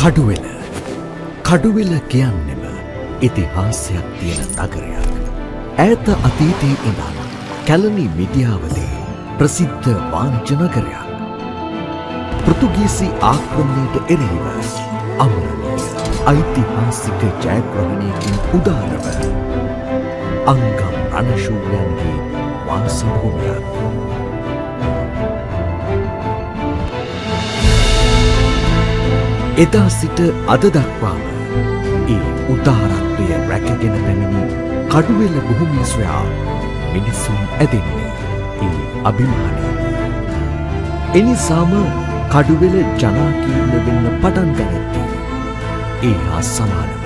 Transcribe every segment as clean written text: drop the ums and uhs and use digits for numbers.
කඩුවෙල. කඩුවෙල කියන්නෙම ඉතිහාසයක් තියෙන නගරයක්. ඈත අතීතයේ ඉඳන් කැලණි මිඩියාවලේ ප්‍රසිද්ධ වාණිජ නගරයක්. පෘතුගීසි ආක්‍රමණයට එරෙහිව අමරණීය ඓතිහාසික ජයග්‍රහණයකින් උදාරව අංගම් රණශූරයන්ගේ වාසභූමියක්. එදා සිට අද දක්වාම ඒ උදාරත්වය රැකගෙන පැමිණි කඩුවෙල භූමිය සොයා මිනිසුන් ඇදෙන්නේ ඒ අභිමානයෙන්. එනිසාම කඩුවෙල ජනාකීර්ණ වෙන්න පටන් ගනිද්දී ඒ හා සමානව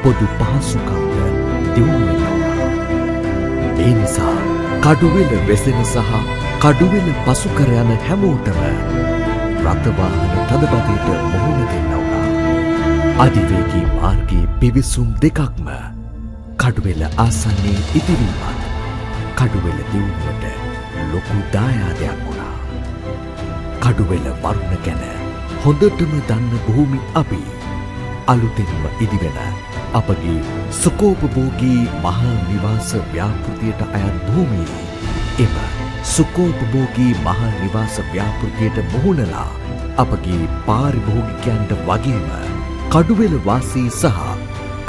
පොදු පහසුකම්ද දියුණු වෙනවා. ඒ නිසා කඩුවෙල වෙසෙන සහ කඩුවෙල පසු කර යන හැමෝටම රථවාහන තදබදයට මුහුණ දෙන්න වුණා. අධිවේගී මාර්ගයේ පිවිසුම් දෙකක්ම කඩුවෙල ආසන්නයේ ඉදිවීමත් කඩුවෙල දියුණුවට ලොකු දායාදයක් වුණා. කඩුවෙල වරුණ ගැන හොඳටම දන්න භූමි අපි අලුතෙන්ම ඉදිවෙන අපගේ සුකෝපභෝගී මහා නිවාස ව්‍යාපෘතියට අයත් භූමියේ එම සුකෝපභෝගී මහා නිවාස ව්‍යාපෘතියට මුහුණලා අපගේ පාරිභෝගිකයන්ට වගේම කඩුවෙල වාසී සහ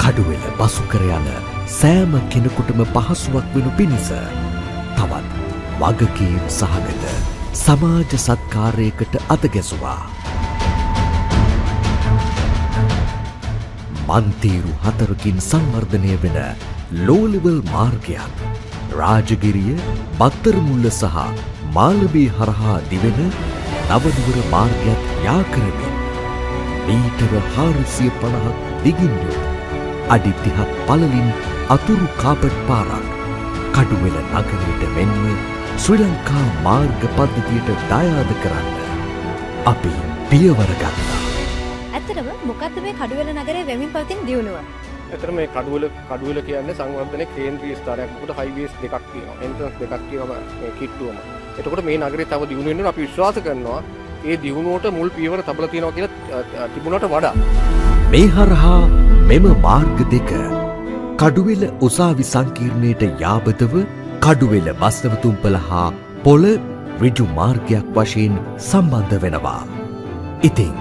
කඩුවෙල පසු කර යන සෑම කෙනෙකුටම පහසුවක් වෙනු පිණිස තවත් වගකීම් සහගත සමාජ සත්කාරයකට අතගැසුවා. මන්තීරු 4කින් සංවර්ධනය වෙන ලෝලෙවල් මාර්ගයක් රාජගිරිය, බත්තරමුල්ල සහ මාලඹේ හරහා දිවෙන නවනුවර මාර්ගයක් යා කරමින් මීටර 450ක් දිගින් යුත් අඩි 30ක් පළලින් අතුරු කාපට් පාරක් කඩුවෙල නගරයට මෙන්ම ශ්‍රී ලංකා මාර්ග පද්ධතියට දායාද කරන්න අපි පියවර ගත්තා. ඇත්තටම මොකද්ද මේ කඩුවෙල නගරයේ වෙමින් පවතින දියුණුව? ඇත්තටම මේ කඩුවෙල කියන්නේ සංවර්ධනයේ කේන්ද්‍රීය ස්ථානයක්. මොකද හයිවේස් දෙකක් තියෙනවා. එන්ට්‍රන්ස් දෙකක් තියෙනවා මේ කිට්ටුවම. එතකොට මේ නගරේ තව දියුණු වෙනවා අපි විශ්වාස කරනවා. ඒ දියුණුවට මුල් පියවර තබලා තියෙනවා කියලා තිබුණාට වඩා. මේ හරහා මෙම මාර්ග දෙක කඩුවෙල උසාවි සංකීර්ණයට යාබදව කඩුවෙල බස්නවතුම්පල හා පොළ ඍජු මාර්ගයක් වශයෙන් සම්බන්ධ වෙනවා. ඉතින්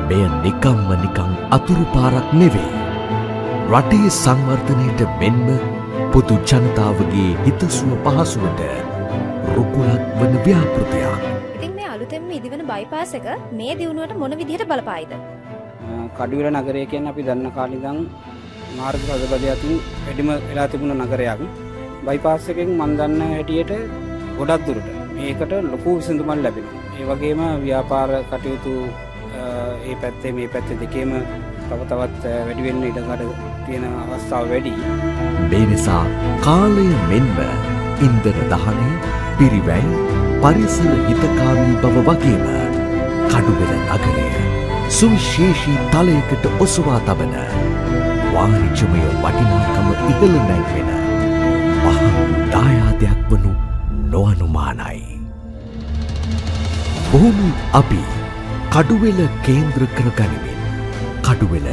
මෙය නිකන් අතුරු පාරක් නෙවෙයි. රටේ සංවර්ධනයට මෙන්ම පොදු ජනතාවගේ හිතසුව පහසුවට රුකුලක් වන ව්‍යාපෘතියක්. ඉතින් මේ අලුතෙන්ම ඉදිවන බයිපාස් එක මේ දියුණුවට මොන විදිහට බලපායිද? කඩුවෙල නගරය කියන්නේ අපි දන්න කාලේ ඉඳන් මාර්ග හදබදය අතින් වැඩිම වෙලා තිබුණ නගරයක්. බයිපාස් එකෙන් මම දන්න හැටියට ගොඩක් දුරට මේකට ලොකු විසඳුමක් ලැබෙනවා. ඒ වගේම ව්‍යාපාර කටයුතු ඒ පැත්තේ මේ පැත්තේ දෙකේම තවත් වැඩි වෙන්න ඉඩකඩ තියෙන අවස්ථාව වැඩි. මේ නිසා කාලය මෙන්ම ඉන්ධන දහනය, පිරිවැය, පරිසර හිතකාමී බව වගේම කඩුවෙල නගරය සුවිශේෂී තලයකට ඔසවා තබන වාණිජමය වටිනාකම ඉහළ නැංවෙන මහා දායාදයක් වනු නොඅනුමානයි. භූමි අපි කඩුවෙල කේන්ද්‍ර කර ගනිමින් කඩුවෙල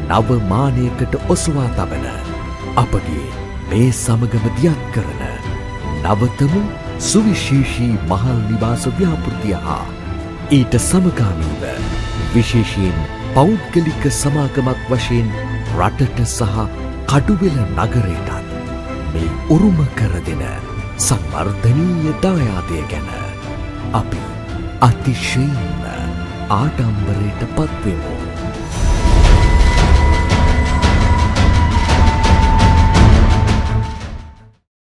නව මානයකට ඔසවා තබන අපගේ මේ සමගම දියත් කරන නවතම සුවිශේෂී මහල් නිවාස ව්‍යාපෘතිය හා ඊට සමගාමීව විශේෂයෙන් පෞද්ගලික සමාගමක් වශයෙන් රටට සහ කඩුවෙල නගරයටත් මේ උරුම කර දෙන සංවර්ධනීය දායාදය ගැන අපි අතිශයින්ම ආඩම්බරයට පත්වෙමු.